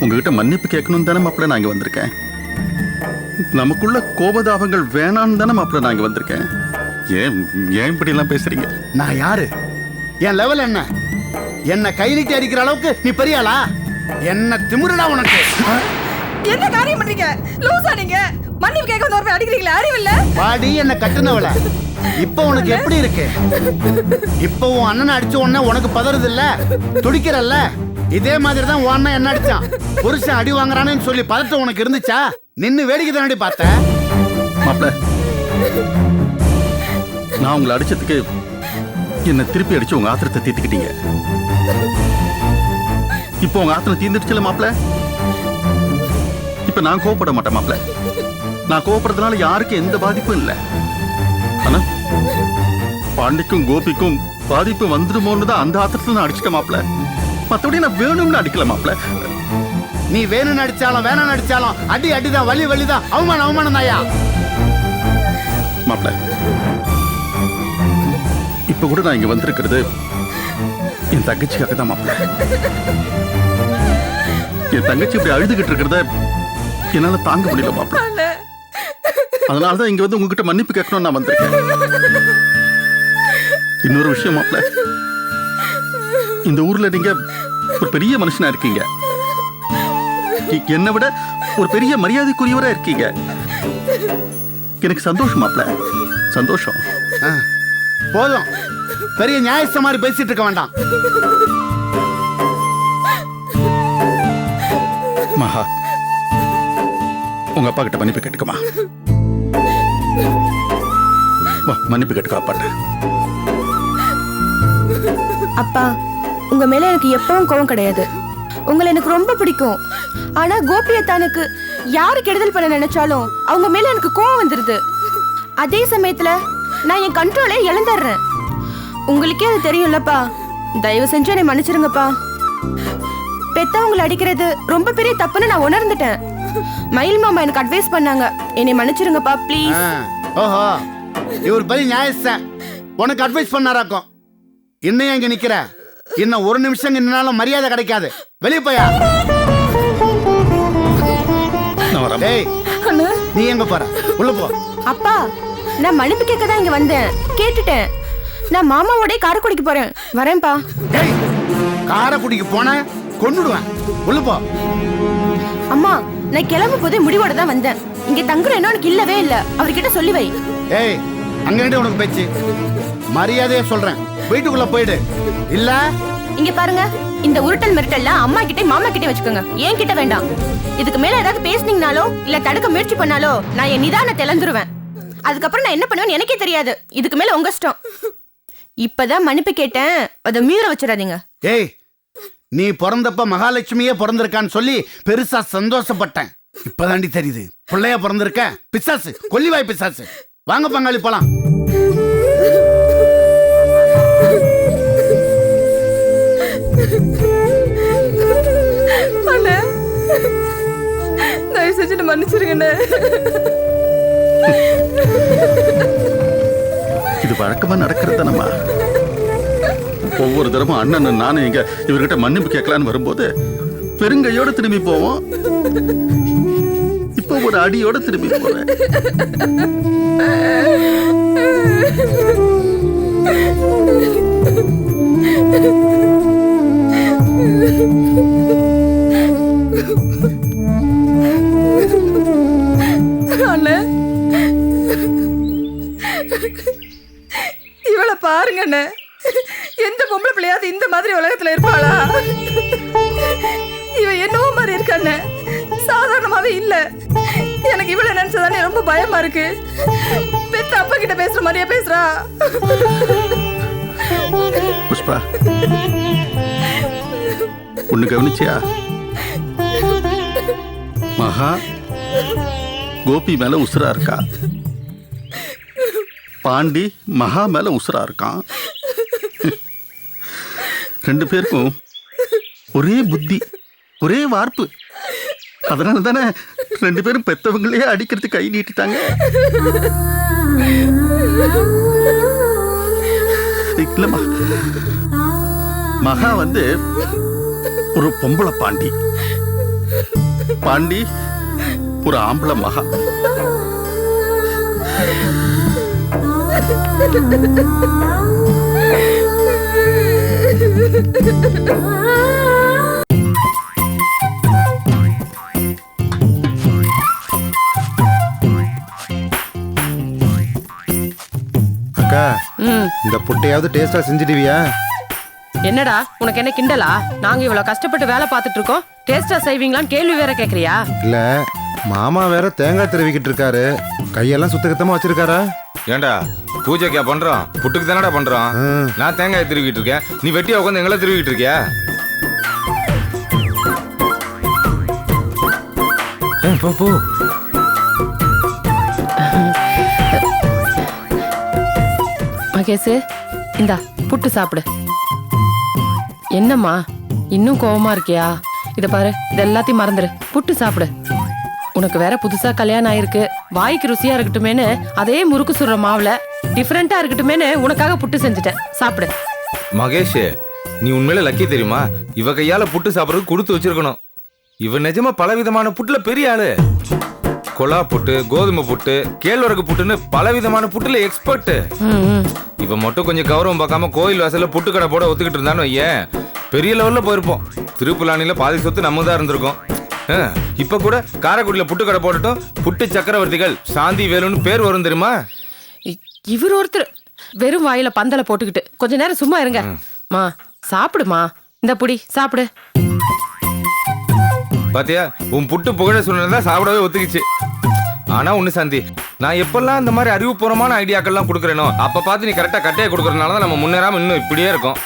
உங்ககிட்ட மன்னிப்பு கேட்கணும் தானே மாப்பிள்ள நான் இங்க வந்திருக்கேன். நமக்குள்ள கோபதாபங்கள் வேணான்னு தானே மாப்பிள்ள நான் இங்க வந்திருக்கேன். ஏன் ஏன் இப்படி எல்லாம் பேசுறீங்க? நான் யாரு? என் லெவல் என்ன? என்ன கை நீட்டி அடிக்கிற அளவுக்கு நீ பெரியாளா? என்ன திமிருடா உனக்கு? என்ன காரியம் பண்றீங்க? லூசா நீங்க? மன்னிப்பு கேட்க வந்து ஒரு அடிக்கிறீங்களா? அறிவில்ல? பாடி என்ன கட்டுனவள. இப்போ உனக்கு எப்படி இருக்கு? இப்போ உன் அண்ணனை அடிச்ச உடனே உனக்கு பதறது இல்ல, துடிக்கிறல்ல? இதே மாதிரி தான் உன் அண்ணன் என்ன அடிச்சான். புருஷன் அடி வாங்குறானேன்னு சொல்லி பதட்டம் உனக்கு இருந்துச்சா? நின்னு வேடிக்கை தானடி பார்த்த? மாப்பிள்ள, நான் உங்களை அடிச்சதுக்கு என்ன திருப்பி அடிச்சு உங்க ஆத்திரத்தை தீர்த்துக்கிட்டீங்க. இப்போ உங்க ஆத்திரம் தீர்ந்துடுச்சுல மாப்பிள்ள. இப்ப நான் கோவப்பட மாட்டேன் மாப்பிள்ள. நான் கோவப்படுறதுனால யாருக்கும் எந்த பாதிப்பும் இல்லை. ஆனா பாண்டிக்கும் கோபிக்கும் பாதிப்பு வந்துடுமோன்னு தான் அந்த ஆத்திரத்துல நான் அடிச்சிட்டேன் மாப்பிள்ள. மத்தபடி நான் வேணும்னு அடிக்கல மாப்பிள்ள. நீ வேணும்னு அடிச்சாலும் வேணாம்னு அடிச்சாலும் அடி அடிதான், வலி வலிதான், அவமானம் அவமானம் தாயா மாப்பிள்ள. இப்ப கூட நான் இங்க வந்திருக்கிறது என் தங்கச்சிக்காக தான் மாப்பிள்ள. என் தங்கச்சி இப்படி அழுதுகிட்டு இருக்கிறத என்னால தாங்க முடியல மாப்பிள்ள. அதனாலதான் இங்க வந்து உங்ககிட்ட மன்னிப்பு கேட்கணும் நான் வந்திருக்கேன். இன்னொரு விஷயம் மாப்பிள்ள, இந்த ஊர்ல நீங்க ஒரு பெரிய மனுஷனா இருக்கீங்க. என்னை விட ஒரு பெரிய மரியாதைக்குரியவரா இருக்கீங்க. எனக்கு சந்தோஷம் மாப்பிள்ள, சந்தோஷம். போதும், பெரிய நியாயஸ்த மாதிரி பேசிட்டு இருக்க வேண்டாம். மகா, உங்க அப்பா கிட்ட மன்னிப்பு கேட்டுக்கமா. மன்னிப்பு கேட்டுக்கோ அப்பாட்ட. அப்பா, உங்க மேல எனக்கு எப்பவும் கோவம் கிடையாது. உங்களை எனக்கு ரொம்ப பிடிக்கும். ஆனா கோபியத்தானுக்கு யாரு கெடுதல் பண்ண நினைச்சாலும் அவங்க மேல எனக்கு கோவம் வந்துருது. அதே சமயத்துல நான் என் கண்ட்ரோலே இழந்துடுறேன். உங்களுக்கே அது தெரியும்லப்பா. தயவு செஞ்சு என்னை மன்னிச்சிருங்கப்பா. பெத்தவங்களை அடிக்கிறது ரொம்ப பெரிய தப்புன்னு நான் உணர்ந்துட்டேன். மயில் மாமா எனக்கு அட்வைஸ் பண்ணாங்க. என்னை மன்னிச்சிருங்கப்பா ப்ளீஸ். ஓஹோ, இவர் பெரிய நியாயஸ்தன் உனக்கு அட்வைஸ் பண்ணாராக்கும். இன்னும் இங்க நிக்கிற, இன்னும் ஒரு நிமிஷம் நின்னாலும் மரியாதை கிடைக்காது. வெளியே போயா. டேய், நீ எங்க போற? உள்ள போ. அப்பா, நான் மன்னிப்பு கேட்க தான் இங்க வந்தேன். கேட்டுட்டேன். நான் மாமாவோட காரைக்குடிக்கு போறேன். வரேன்பா. டேய், காரைக்குடிக்கு போன கொன்னுடுவேன். உள்ள போ. அம்மா, நான் கிளம்பும் போதே முடிவோட தான் வந்தேன். இங்க தங்குற என்ன உனக்கு இல்லவே இல்ல. அவர்கிட்ட சொல்லி வை. ஏய், அங்க உனக்கு பேச்சு. மரியாதையா சொல்றேன், வீட்டுக்குள்ள போயிடு. இல்ல இங்க பாருங்க, இந்த உருட்டல் மிரட்டல்லாம் அம்மா கிட்டே மாமா கிட்டே வச்சுக்கோங்க. ஏன் கிட்ட வேண்டாம். இதுக்கு மேல ஏதாவது பேசுனீங்கனாலோ இல்ல தடுக்க முயற்சி பண்ணாலோ நான் என் நிதானத்தை இழந்துருவேன். அதுக்கப்புறம் நான் என்ன பண்ணுவேன்னு எனக்கே தெரியாது. இதுக்கு மேல உங்க இஷ்டம். இப்பதான் மன்னிப்பு கேட்டேன், அதை மீற வச்சிடாதீங்க. ஏய், நீ பிறந்தப்ப மகாலட்சுமியே பிறந்திருக்கான்னு சொல்லி பெருசா சந்தோஷப்பட்டேன். இப்பதாண்டி தெரியுது பிள்ளையா பிறந்திருக்க. பிசாசு, கொல்லிவாய் பிசாசு. வாங்க பங்காளி போலாம். தயவு செஞ்சு மன்னிச்சிருங்க. இது வழக்கமா நடக்கிறது நம்ம. ஒவ்வொரு தடவும் அண்ணன் நானும் இங்க இவர்கிட்ட மன்னிப்பு கேட்கலான்னு வரும்போது பெருங்கையோட திரும்பி போவோம். இப்போ ஒரு அடியோட திரும்பி போவேன். இவளை பாருங்க அண்ணே. எந்த பொம்பளை பிள்ளையாவது இந்த மாதிரி உலகத்துல இருப்பாளா? இவ என்னவோ மாதிரி இருக்கானே, சாதாரணமாவே இல்ல. எனக்கு இவளை நினைச்சதானே ரொம்ப பயமா இருக்கு. பெத்த அப்பா கிட்ட பேசுற மாதிரியா பேசுறா. புஷ்பா, ஒண்ணு கவனிச்சியா? மகா கோபி மேல உசுரா இருக்கா. பாண்டி மகா மேல உசுரா இருக்கான். ரெண்டு பேருக்கும் ஒரே புத்தி, ஒரே வார்ப்பு. அதனால தானே ரெண்டு பேரும் பெத்தவங்களே அடிக்கிறதுக்கு கை நீட்டிட்டாங்க. இல்லம்மா, மகா வந்து ஒரு பொம்பளை பாண்டி. பாண்டி ஒரு ஆம்பளை மகா. அக்கா இந்த புட்டையாவது டேஸ்டா செஞ்சிடுவியா? என்னடா உனக்கு என்ன கிண்டலா? நாங்க இவ்வளவு கஷ்டப்பட்டு வேலை பார்த்துட்டு இருக்கோம், டேஸ்டா செய்வீங்களான்னு கேள்வி வேற கேக்குறியா? இல்ல மாமா வேற தேங்காய் திருவிக்கிட்டு இருக்காரு, கையெல்லாம் சுத்தகத்தமா வச்சிருக்காரா? ஏண்டா பூஜைக்கா பண்றோம், புட்டுக்கு தானடா பண்றோம். நான் தேங்காய் திருவிக்கிட்டு இருக்கேன், நீ வெட்டியா உட்காந்து எங்களை திருவிக்கிட்டு இருக்கியா? போ போ. மகேஷ் இந்தா புட்டு சாப்பிடு. என்னம்மா இன்னும் கோவமா இருக்கியா? இத பாரு, இது எல்லாத்தையும் மறந்துரு, புட்டு சாப்பிடு. உனக்கு வேற புதுசா கல்யாணம் ஆயிருக்கு, வாய்க்கு ருசியா இருக்கட்டுமேனு அதே முறுக்கு சுடுற மாவுல டிஃபரெண்டா இருக்கட்டுமேனு உனக்காக புட்டு செஞ்சுட்டேன், சாப்பிடு. மகேஷ், நீ உண்மையில லக்கி தெரியுமா? இவ கையால புட்டு சாப்பிட்றதுக்கு கொடுத்து வச்சிருக்கணும். இவ நிஜமா பல விதமான புட்டுல பெரிய ஆளு. கொலா புட்டு, கோதுமை புட்டு, கேழ்வரகு புட்டுன்னு பல விதமான புட்டுல எக்ஸ்பர்ட். இவ மட்டும் கொஞ்சம் கௌரவம் பார்க்காம கோயில் வாசல்ல புட்டு கடை போட ஒத்துக்கிட்டு இருந்தான்னு வையேன், பெரிய லெவல்ல போயிருப்போம். திருப்புலானில பாதி சொத்து நம்ம தான் இருந்திருக்கோம். இப்ப கூட காரைக்குடியில புட்டு கடை போடட்டும், புட்டு சக்கரவர்த்திகள் சாந்தி வேலுன்னு பேர் வரும் தெரியுமா? இவர் ஒருத்தர் வெறும் வாயில பந்தல போட்டுக்கிட்டு கொஞ்ச நேரம் சும்மா இருங்க. மா சாப்பிடுமா, இந்த புடி சாப்பிடு. பாத்தியா, உன் புட்டு புகழ சொன்னதான் சாப்பிடவே ஒத்துக்கிச்சு. ஆனா ஒண்ணு சாந்தி, நான் எப்பெல்லாம் இந்த மாதிரி அறிவுபூர்வமான ஐடியாக்கள்லாம் கொடுக்குறேனோ அப்ப பார்த்து நீ கரெக்டா கட்டையை கொடுக்கறதுனாலதான் நம்ம முன்னேறாம இன்னும் இப்படியே இருக்கோம்.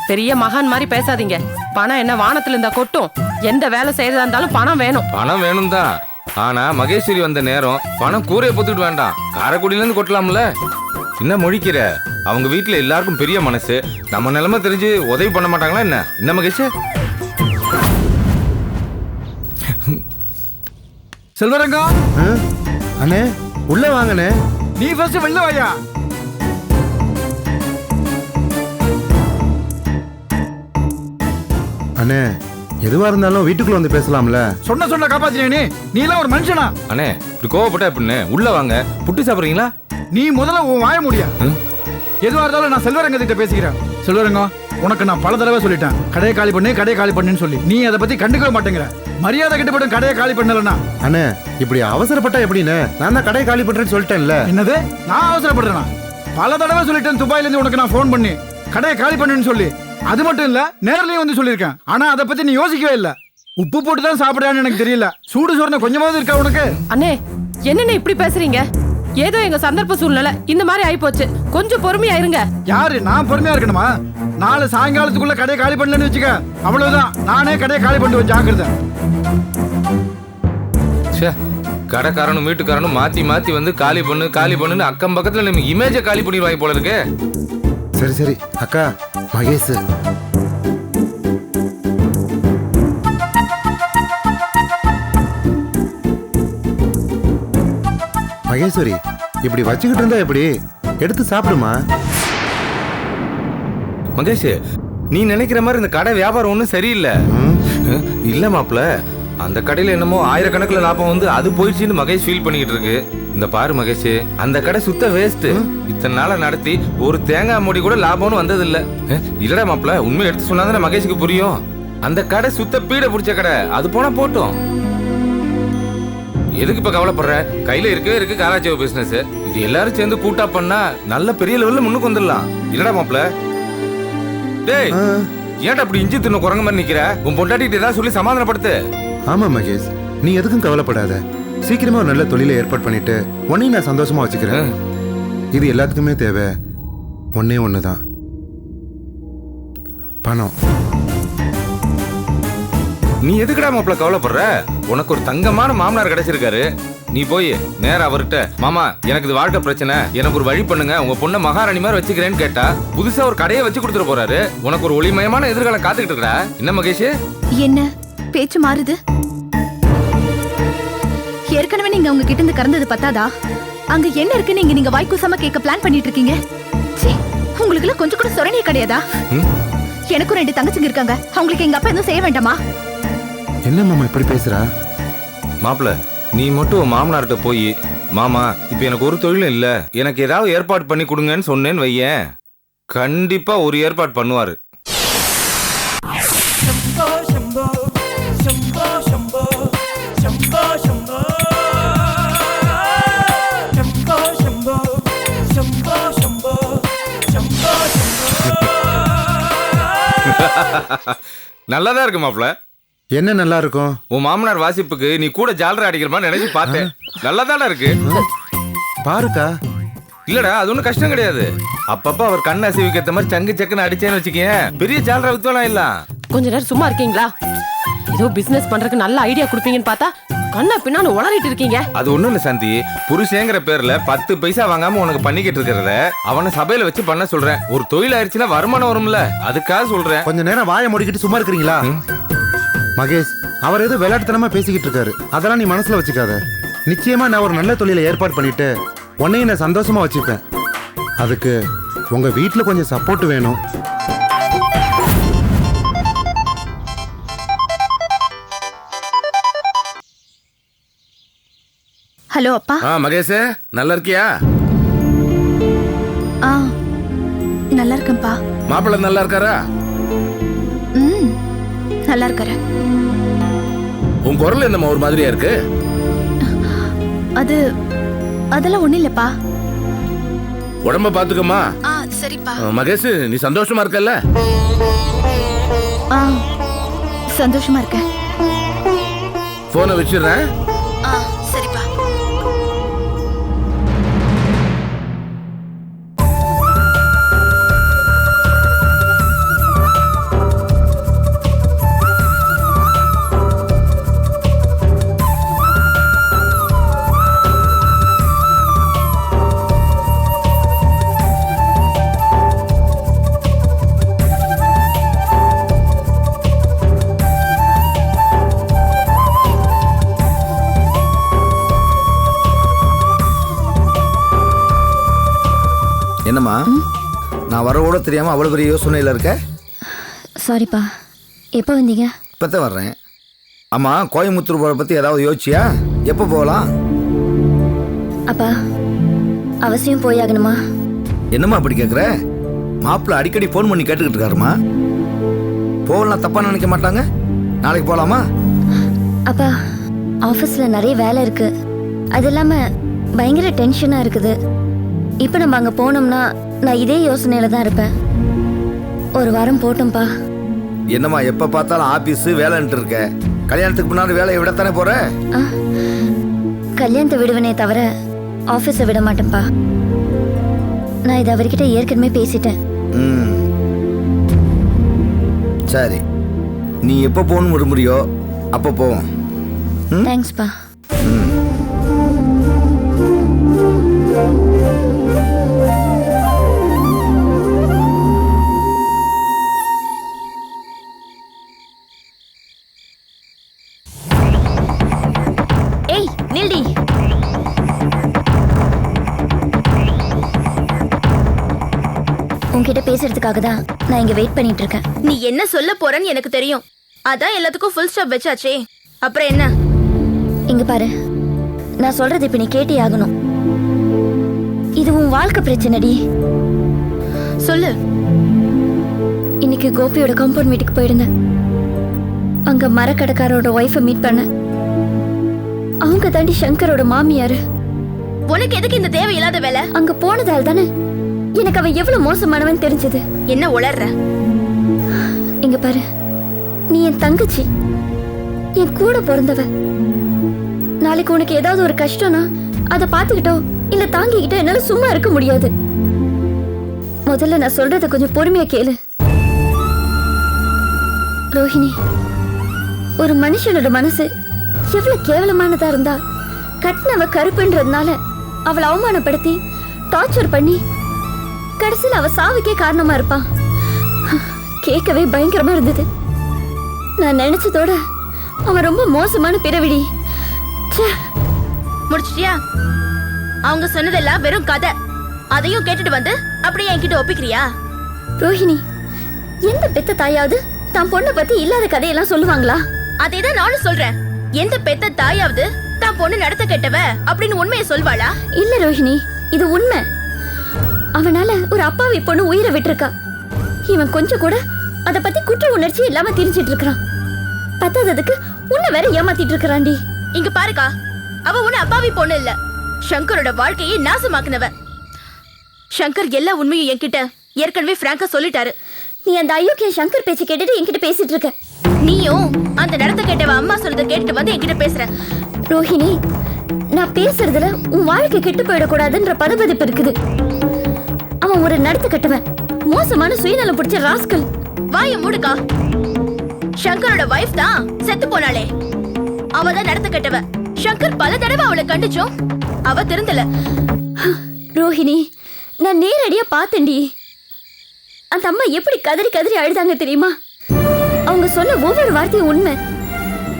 பெரிய மகான் மாதிரி பேசாதீங்க. பணம் என்ன வானத்துல இருந்தா கொட்டும்? எந்த வேலை செய்யறதா இருந்தாலும் பணம் வேணும். பணம் வேணும் தான். ஆனா மகேஸ்வரி வந்த நேரம் பணம் கூரையை பொத்துக்கிட்டு வேண்டாம், காரைக்குடியில இருந்து கொட்டலாம்ல. என்ன மொழிக்கிற? அவங்க வீட்டுல எல்லாருக்கும் பெரிய மனசு, நம்ம நிலைமை தெரிஞ்சு உதவி பண்ண மாட்டாங்களா என்ன? என்ன மகேஷ்? செல்வரங்கம், அண்ணே உள்ள வாங்கண்ணே. நீ ஃபர்ஸ்ட் வெளில வாயா. அண்ணே எதுவா இருந்தாலும் வீட்டுக்குள்ள வந்து பேசலாம்ல. சொன்ன காப்பாத்தினே, நீ எல்லாம் ஒரு மனுஷனா? அண்ணே இப்படி கோவப்பட்டா எப்படின்னு? உள்ள வாங்க, புட்டு சாப்பிடுறீங்களா? நீ முதல்ல உன் வாய முடியா. எதுவா இருந்தாலும் நான் செல்வரங்கத்திட்ட பேசிக்கிறேன். செல்வரங்கம், உனக்கு நான் பல தடவை சொல்லிட்டேன், கடையை காலி பண்ணு, கடையை காலி பண்ணுன்னு சொல்லி. நீ அதை பத்தி கண்டுக்கவே மாட்டேங்கிற. மரியாதை கிட்ட போட்டு கடையை காலி பண்ணலன்னா? அண்ணே இப்படி அவசரப்பட்டா எப்படின்னு? நான் தான் கடையை காலி பண்றேன்னு சொல்லிட்டேன்ல. என்னது, நான் அவசரப்படுறேனா? பல தடவை சொல்லிட்டேன், துபாயில இருந்து உனக்கு நான் போன் பண்ணி கடையை காலி பண்ணுன்னு சொல்லி. அது மட்டும் இல்ல, நேர்லயும் வந்து சொல்லியிருக்கேன். ஆனா அதை பத்தி நீ யோசிக்கவே இல்ல. உப்பு போட்டு தான் சாப்பிடான்னு எனக்கு தெரியல. சூடு சோறுன கொஞ்சமாவது இருக்கா உனக்கு? அண்ணே என்னென்ன இப்படி பேசுறீங்க? ஏதோ எங்க சந்தர்ப்ப சூழ்நிலை இந்த மாதிரி ஆயிப்போச்சு, கொஞ்சம் பொறுமையா இருங்க. யாரு நான் பொறுமையா இருக்கணுமா? நாளை சாயங்காலத்துக்குள்ள கடையை காலி பண்ணலன்னு வச்சுக்க, அவ்வளவுதான். நானே கடையை காலி பண்ணுவேன், ஜாக்கிரதை. கடைக்காரனும் வீட்டுக்காரனும் மாத்தி மாத்தி வந்து காலி பண்ணுன்னு அக்கம் பக்கத்துல நம்ம இமேஜை காலி பண்ணிடுவாங்க போல இருக்கு. சரி சரி அக்கா, மகேஷ் மகேஸ்வரி இப்படி வச்சுக்கிட்டு இருந்தா எப்படி? எடுத்து சாப்பிடுமா. மகேஷ், நீ நினைக்கிற மாதிரி இந்த கடை வியாபாரம் ஒன்றும் சரியில்லை. இல்ல மாப்ள, அந்த கடையில என்னமோ ஆயிரக்கணக்கில் லாபம் வந்து அது போயிடுச்சுன்னு மகேஷ் ஃபீல் பண்ணிக்கிட்டு இருக்கு. இந்த பாரு மகேஷ், அந்த கடை சுத்த வேஸ்ட். இத்தனை நாள நடத்தி ஒரு தேங்காய் மூடி கூட லாபம்னு வந்தது இல்ல. இல்லடா மாப்ள, உண்மை எடுத்து சொன்னாதானே மகேஷுக்கு புரியும். அந்த கடை சுத்த பீட பிடிச்ச கடை, அது போனா போட்டோம். எதுக்கு இப்ப கவலைப்படுற? கையில இருக்கவே இருக்கு காராச்சேவ பிசினஸ். இது எல்லாரும் சேர்ந்து கூட்டா பண்ணா நல்ல பெரிய லெவல்ல முன்னுக்கு வந்துடலாம். இல்லடா மாப்ள? டேய், ஏன்டா அப்படி இஞ்சி தின்னு குரங்க மாதிரி நிக்கிற? உன் பொண்டாட்டிட்டு ஏதாவது சொல்லி சமாதானப்படுத்து. ஆமா மகேஷ், நீ எதுக்கும் கவலைப்படாத. சீக்கிரமா ஒரு நல்ல தொழிலை ஏற்பாடு பண்ணிட்டு உன்னையும் நான் சந்தோஷமா வச்சுக்கிறேன். இது எல்லாத்துக்குமே தேவை ஒன்னே ஒண்ணுதான், பணம். நீ எதுக்குடா மாப்ள கவலைப்படுற? உனக்கு ஒரு தங்கமான மாமனார் கிடைச்சிருக்காரு. நீ போய் நேரா அவர்கிட்ட, மாமா எனக்கு இது வாழ்க்கை பிரச்சனை, எனக்கு ஒரு வழி பண்ணுங்க, உங்க பொண்ணை மகாராணி மாதிரி வச்சுக்கிறேன்னு கேட்டா புதுசா ஒரு கடையை வச்சு கொடுத்துட போறாரு. உனக்கு ஒரு ஒளிமயமான எதிர்காலம் காத்துக்கிட்டு இருக்கா. என்ன மகேஷ்? என்ன பேச்சு மாறுது? ஏற்கனவே நீங்க உங்க கிட்ட இருந்து கறந்தது பத்தாதா? அங்க என்ன இருக்கு நீங்க வாய்க்கூசாம கேட்க பிளான் பண்ணிட்டு இருக்கீங்க? உங்களுக்கு எல்லாம் கொஞ்சம் கூட சொரணியே கிடையாதா? எனக்கும் 2 தங்கச்சிங்க இருக்காங்க. அவங்களுக்கு எங்க அப்பா எதுவும் செய்ய வேண்டாமா? என்ன மாமா இப்படி பேசுறா? மாப்பிள, நீ மட்டும் உன் மாமனார்கிட்ட போய், மாமா இப்ப எனக்கு ஒரு தொழிலும் இல்ல, எனக்கு ஏதாவது ஏற்பாடு பண்ணி கொடுங்கன்னு சொன்னேன்னு வையேன், கண்டிப்பா ஒரு ஏற்பாடு பண்ணுவாரு. நல்லாதான் இருக்கு மாப்பிள. என்ன நல்லா இருக்கும்? உன் மாமனார் வாசிப்புக்கு நீ கூட ஜாலரா அடிக்கிற மாதிரி நினைச்சு பார்த்தேன். நல்லாதானே இருக்கு. பாருக்கா. இல்லடா, அது ஒன்றும் கஷ்டம் கிடையாது. அப்பப்ப அவர் கண்ணை அசைவுக்கு ஏற்ற மாதிரி சங்கு சக்குன்னு அடிச்சேன்னு வச்சுக்கேன், பெரிய ஜாலரா வித்தலாம் இல்ல. கொஞ்ச நேரம் சும்மா இருக்கீங்களா? ஏதோ பிசினஸ் பண்றதுக்கு நல்ல ஐடியா கொடுப்பீங்கன்னு பார்த்தா கண்ணா பின்னான்னு உளறிட்டு இருக்கீங்க. அது ஒண்ணும் இல்ல சாந்தி, புருஷங்கிற பேர்ல 10 பைசா வாங்காம உனக்கு பண்ணிக்கிட்டு இருக்கிறத அவனை சபையில வச்சு பண்ண சொல்றேன். ஒரு தொழில் ஆயிடுச்சுன்னா வருமானம் வரும்ல, அதுக்காக சொல்றேன். கொஞ்ச நேரம் வாயை மூடிக்கிட்டு சும்மா இருக்கிறீங்களா? மகேஷ், அவர் ஏதோ விளையாட்டுத்தனமா பேசிக்கிட்டு இருக்காரு, அதெல்லாம் நீ மனசுல வச்சுக்காத. நிச்சயமா நான் ஒரு நல்ல தொழிலை ஏற்பாடு பண்ணிட்டு உன்னையும் நான் சந்தோஷமா வச்சுப்பேன். அதுக்கு உங்க வீட்டுல கொஞ்சம் சப்போர்ட் வேணும். ஹலோ அப்பா. மகேஷ், நல்லா இருக்கியா? நல்லா இருக்கேன்ப்பா. மாப்பிள்ளை நல்லா இருக்காரா? நல்லா இருக்காரு. உன் குரல் என்னம்மா ஒரு மாதிரியா இருக்கு? அதெல்லாம் ஒண்ணும் இல்லப்பா. உடம்ப பாத்துக்கம்மா. சரிப்பா. மகேஷ், நீ சந்தோஷமா இருக்கல்ல? சந்தோஷமா இருக்கேன். போனை வச்சிடுறேன். சரிப்பா. என்னம்மா, நான் வரவோட தெரியாம அவ்வளவு பெரிய யோசனையில இருக்க? சாரிப்பா. எப்போ வந்தீங்க? இப்பதான் வர்றேன். ஆமா, கோயம்புத்தூர் போற பத்தி ஏதாவது யோசிச்சியா? எப்போ போகலாம்? அப்பா, அவசியம் போயாகணுமா? என்னம்மா அப்படி கேட்குற? மாப்பிள்ள அடிக்கடி ஃபோன் பண்ணி கேட்டுக்கிட்டு இருக்காருமா. போகலாம் தப்பா நினைக்க மாட்டாங்க. நாளைக்கு போகலாமா? அப்பா, ஆஃபீஸில் நிறைய வேலை இருக்கு. அது இல்லாமல் பயங்கர டென்ஷனாக இருக்குது. இப்போ நம்ம அங்கே போனோம்னா நான் இதே யோசனையில் தான் இருப்பேன். ஒரு வாரம் போட்டோம்ப்பா. என்னம்மா எப்போ பார்த்தாலும் ஆஃபீஸு வேலைன்ட்டு இருக்க? கல்யாணத்துக்கு முன்னாடி வேலையை விடத்தானே போற? கல்யாணத்தை விடுவனே தவிர ஆஃபீஸை விட மாட்டேன்ப்பா. நான் இதை அவர்கிட்ட ஏற்கனவே பேசிட்டேன். சரி, நீ எப்போ போகணும்னு விரும்புறியோ அப்போ போவோம். தேங்க்ஸ்ப்பா. ஏய் நில்டி. உன்கிட்ட பேசுறதுக்காக தான் நான் இங்க வெயிட் பண்ணிட்டு இருக்கேன். நீ என்ன சொல்ல போறன்னு எனக்கு தெரியும். அதான் எல்லாத்துக்கும் ஃபுல் ஸ்டாப் வச்சாச்சே. அப்புறம் என்ன? இங்க பாரு, நான் சொல்றது இப்ப நீ கேட்டே ஆகணும். இது உன் வாழ்க்கை பிரச்சனைடி. சொல்லு. இன்னைக்கு கோபியோட காம்பவுண்ட் வீட்டுக்கு போயிருந்தேன். அங்க மரக்கடைக்காரோட ஒய்ஃபை மீட் பண்ண. அவங்க தாண்டி சங்கரோட மாமியாரு. உனக்கு எதுக்கு இந்த தேவையில்லாத வேலை? அங்க போனதால் தானே எனக்கு அவன் எவ்வளவு மோசமானவன் தெரிஞ்சது. என்ன உளர்ற? இங்க பாரு, நீ என் தங்கச்சி, என் கூட பிறந்தவ. நாளைக்கு உனக்கு ஏதாவது ஒரு கஷ்டம்னா அதை பார்த்துக்கிட்டோ இல்ல தாங்கிக்கிட்டோ என்னால சும்மா இருக்க முடியாது. முதல்ல நான் சொல்றத கொஞ்சம் பொறுமையா கேளு. ரோஹிணி, ஒரு மனுஷனோட மனசு எவ்வளவு கேவலமானதா இருந்தா கட்டினவ கருப்புன்றதுனால அவளை அவமானப்படுத்தி டார்ச்சர் பண்ணி கடைசியில் அவ சாவுக்கே காரணமா இருப்பான். கேட்கவே பயங்கரமா இருந்தது. நான் நினைச்சதோட அவன் ரொம்ப மோசமான பிறவிடி. முடிச்சிட்டியா? அவங்க சொன்னதெல்லாம் வெறும் கதை. அதையும் கேட்டுட்டு வந்து அப்படியே என்கிட்ட ஒப்பிக்கிறியா? ரோஹிணி, எந்த பெத்த தாயாவது தான் பொண்ணை பத்தி இல்லாத கதையெல்லாம் சொல்லுவாங்களா? அதேதான் நானும் சொல்றேன். எந்த பெத்த தாயாவது தான் பொண்ணு நடத்த கெட்டவ அப்படின்னு உண்மையை சொல்வாளா? இல்ல ரோஹிணி, இது உண்மை. அவனால ஒரு அப்பாவி பொண்ணு உயிரை விட்டுருக்கா. இவன் கொஞ்சம் கூட அத பத்தி குற்ற உணர்ச்சி இல்லாம திரிஞ்சிட்டு இருக்கான். பத்தாததுக்கு உன்னை வேற ஏமாத்திட்டு இருக்கறான்டி. இங்க பாருக்கா, அவ உன்னை அப்பாவி பொண்ணு இல்ல, சங்கரோட வாழ்க்கையை நாசமாக்குனவ. சங்கர் எல்லா உண்மையும் என்கிட்ட ஏற்கனவே பிராங்கா சொல்லிட்டாரு. நீ அந்த அயோக்கிய சங்கர் பேச்சு கேட்டுட்டு என்கிட்ட பேசிட்டு இருக்க. நீயும் அந்த நடத்த கேட்டவ அம்மா சொல்றத கேட்டுட்டு வந்து என்கிட்ட பேசுற. ரோஹிணி, நான் பேசுறதுல உன் வாழ்க்கை கெட்டு போயிடக்கூடாதுன்ற பதபதிப்பு இருக்குது. அவன் ஒரு நடத்த கட்டவன், மோசமான சுயநலம் பிடிச்ச ராஸ்கல். வாய மூடுக்கா. சங்கரோட வைஃப் தான் செத்து போனாளே, அவதான் நடத்த கட்டவ. சங்கர் பல தடவை அவளை கண்டிச்சோம், அவ திருந்தல. ரோஹிணி, நான் நேரடியா பார்த்தேன்டி. அந்த அம்மா எப்படி கதறி கதறி அழுதாங்க தெரியுமா? அவங்க சொன்ன ஒவ்வொரு வார்த்தையும் உண்மை.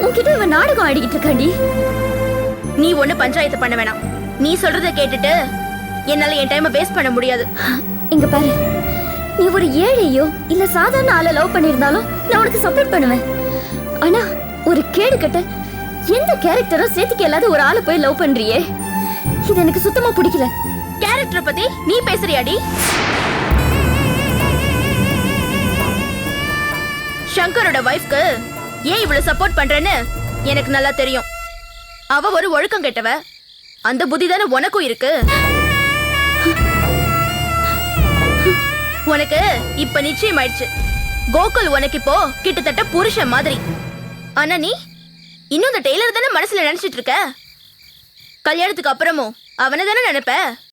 உன்கிட்ட இவன் நாடகம் ஆடிக்கிட்டு இருக்காண்டி. நீ ஒண்ணு பஞ்சாயத்து பண்ண வேணாம். நீ சொல்றத கேட்டுட்டு என்னால என் டைமை வேஸ்ட் பண்ண முடியாது. இங்க பாரு, நீ ஒரு ஏழையோ இல்ல சாதாரண ஆளை லவ் பண்ணிருந்தாலும் நான் உனக்கு சப்போர்ட் பண்ணுவேன். ஆனா ஒரு கேடு கட்ட எந்த கேரக்டரும் சேர்த்துக்க இல்லாத ஒரு ஆளை போய் லவ் பண்றியே, இது எனக்கு சுத்தமா பிடிக்கல. கேரக்டரை பத்தி நீ பேசுறியாடி? சங்கரோட வைஃப்க்கு ஏன் இவ்வளவு சப்போர்ட் பண்றேன்னு எனக்கு நல்லா தெரியும். அவ ஒரு ஒழுக்கம் கெட்டவ, அந்த புத்தி தானே உனக்கும் இருக்கு. உனக்கு இப்ப நிச்சயம் ஆயிடுச்சு. கோகுல் உனக்கு இப்போ கிட்டத்தட்ட புருஷன் மாதிரி. ஆனா நீ இன்னும் அந்த டெய்லர் தானே மனசுல நினைச்சிட்டு இருக்க. கல்யாணத்துக்கு அப்புறமும் அவனை தானே நினைப்ப.